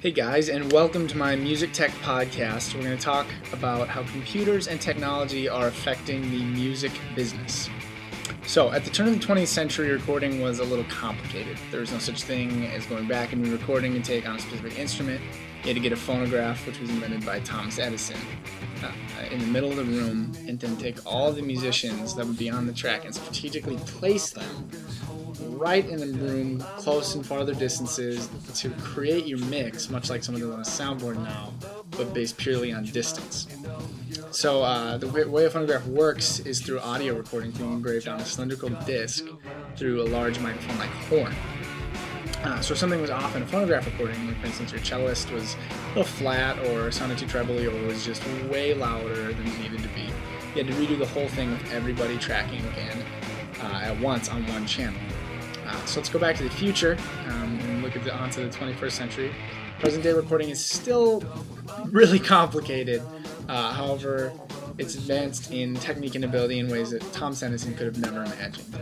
Hey guys, and welcome to my Music Tech podcast. We're going to talk about how computers and technology are affecting the music business. So, at the turn of the 20th century, recording was a little complicated. There was no such thing as going back and re-recording and take on a specific instrument. You had to get a phonograph, which was invented by Thomas Edison, in the middle of the room, and then take all the musicians that would be on the track and strategically place them right in the room, close and farther distances, to create your mix, much like someone does on a soundboard now, but based purely on distance. So the way a phonograph works is through audio recording being engraved on a cylindrical disc through a large microphone-like horn. So if something was off in a phonograph recording, like for instance your cellist was a little flat or sounded too trebly or was just way louder than it needed to be, you had to redo the whole thing with everybody tracking again at once on one channel. So let's go back to the future and look onto the 21st century. Present-day recording is still really complicated. However, it's advanced in technique and ability in ways that Thomas Edison could have never imagined.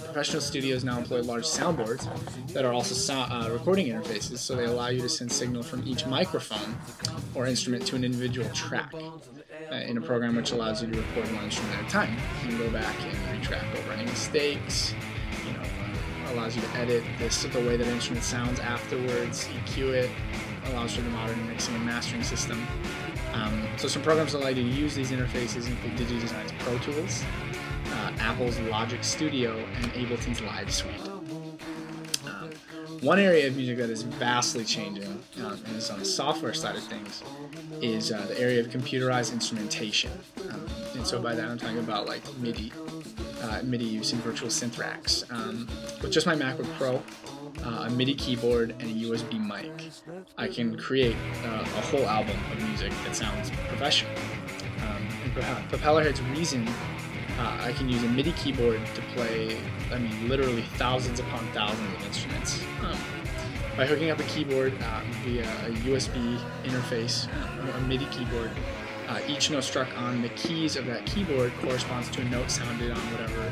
Professional studios now employ large soundboards that are also recording interfaces, so they allow you to send signal from each microphone or instrument to an individual track in a program which allows you to record one instrument at a time. You can go back and retrack over any mistakes. Allows you to edit the way that an instrument sounds afterwards, EQ it, allows for the modern mixing and mastering system. So some programs allow you to use these interfaces include DigiDesign's Pro Tools, Apple's Logic Studio, and Ableton's Live Suite. One area of music that is vastly changing, and is on the software side of things, is the area of computerized instrumentation. And so by that I'm talking about like MIDI use in virtual synth racks. With just my MacBook Pro, a MIDI keyboard, and a USB mic, I can create a whole album of music that sounds professional. And Propellerhead's Reason, I can use a MIDI keyboard to play, literally thousands upon thousands of instruments. By hooking up a keyboard via a USB interface, a MIDI keyboard, each note struck on the keys of that keyboard corresponds to a note sounded on whatever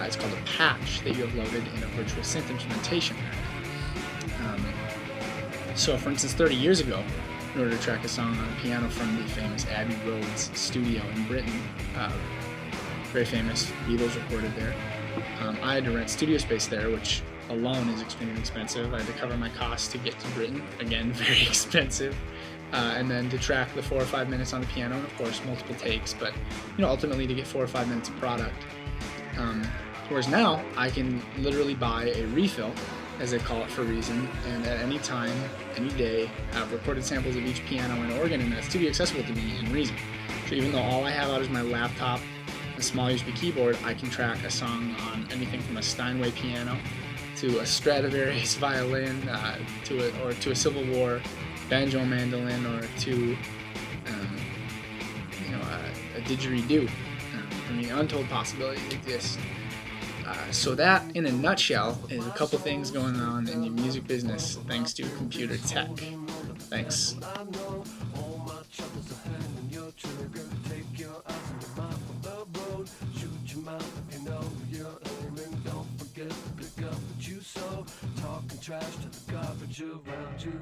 it's called a patch that you have loaded in a virtual synth instrumentation rack. So for instance, 30 years ago, in order to track a song on a piano from the famous Abbey Road's studio in Britain, very famous, Beatles recorded there, I had to rent studio space there, which alone is extremely expensive. I had to cover my costs to get to Britain, again, very expensive. And then to track the 4 or 5 minutes on the piano, and of course multiple takes, but ultimately to get 4 or 5 minutes of product. Whereas now I can literally buy a refill, as they call it for Reason, and at any time, any day, have recorded samples of each piano and organ in that studio accessible to me in Reason. So even though all I have out is my laptop, a small USB keyboard, I can track a song on anything from a Steinway piano to a Stradivarius violin to a Civil War banjo mandolin, or to a didgeridoo. Untold possibilities exist. So that, in a nutshell, is a couple things going on in the music business thanks to computer tech. Thanks. Talking trash to the garbage around you.